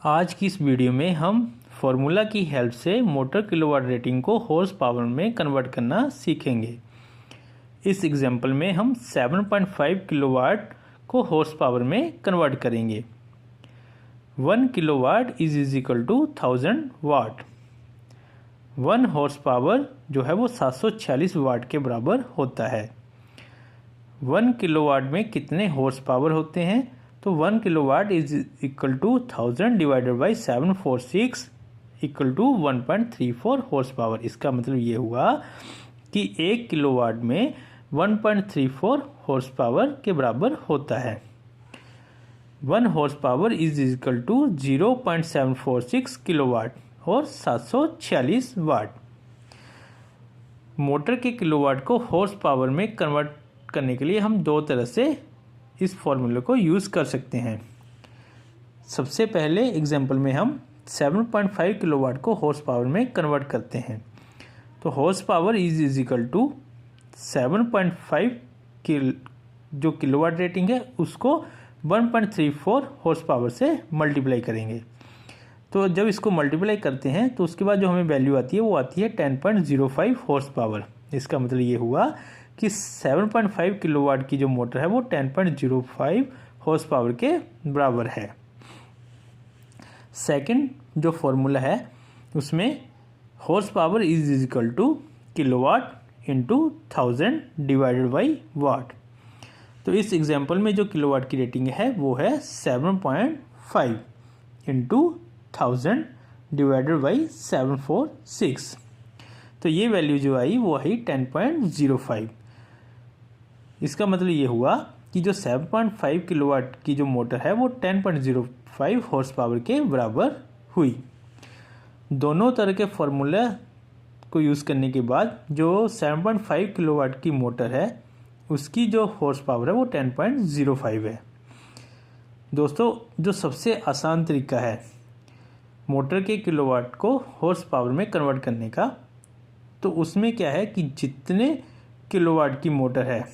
आज की इस वीडियो में हम फॉर्मूला की हेल्प से मोटर किलोवाट रेटिंग को हॉर्स पावर में कन्वर्ट करना सीखेंगे। इस एग्जांपल में हम 7.5 किलोवाट को हॉर्स पावर में कन्वर्ट करेंगे। 1 kilowatt is equal to 1000 watt. 1 horsepower जो है वो 746 वाट के बराबर होता है। 1 किलोवाट में कितने हॉर्स पावर होते हैं? तो 1 kilowatt is equal to 1000 divided by 746 equal to 1.34 horsepower. इसका मतलब ये हुआ कि 1 किलोवाट में 1.34 हॉर्स पावर के बराबर होता है। 1 horsepower is equal to 0.746 kilowatt और 746 वाट। मोटर के किलोवाट को हॉर्स पावर में कन्वर्ट करने के लिए हम दो तरह से इस फॉर्मूले को यूज़ कर सकते हैं। सबसे पहले एग्जांपल में हम 7.5 किलोवाट को हॉर्स पावर में कन्वर्ट करते हैं। तो horsepower is equal to 7.5 जो किलोवाट रेटिंग है उसको 1.34 हॉर्स पावर से मल्टीप्लाई करेंगे। तो जब इसको मल्टीप्लाई करते हैं तो उसके बाद जो हमें वैल्यू आती है वो आती है 10.05 हॉर्स पावर। इसका मतलब ये हुआ कि 7.5 किलोवाट की जो मोटर है वो 10.05 हॉर्स पावर के बराबर है। सेकंड जो फॉर्मूला है उसमें horse power is equal to kilowatt into 1000 divided by what. तो इस एग्जांपल में जो किलोवाट की रेटिंग है वो है 7.5 इंटू 1000 डिवाइडेड बाई 746। तो ये वैल्यू जो आई वो आई 10.05। इसका मतलब ये हुआ कि जो 7.5 किलोवाट की जो मोटर है वो 10.05 हॉर्स पावर के बराबर हुई। दोनों तरह के फॉर्मूला को यूज़ करने के बाद जो 7.5 किलोवाट की मोटर है उसकी जो हॉर्स पावर है वो 10.05 है। दोस्तों, जो सबसे आसान तरीका है मोटर के किलोवाट को हॉर्स पावर में कन्वर्ट करने का, तो उसमें क्या है कि जितने किलोवाट की मोटर है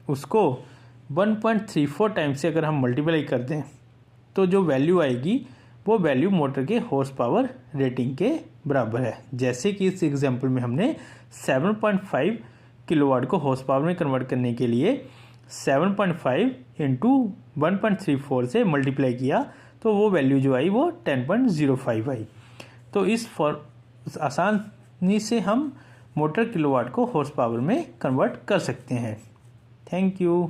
उसको 1.34 टाइम से अगर हम मल्टीप्लाई कर दें तो जो वैल्यू आएगी वो वैल्यू मोटर के हॉर्स पावर रेटिंग के बराबर है। जैसे कि इस एग्जांपल में हमने 7.5 किलोवाट को हॉर्स पावर में कन्वर्ट करने के लिए 7.5 इंटू 1.34 से मल्टीप्लाई किया तो वो वैल्यू जो आई वो 10.05 आई। तो इस आसानी से हम मोटर किलोवाट को हॉर्स पावर में कन्वर्ट कर सकते हैं। Thank you.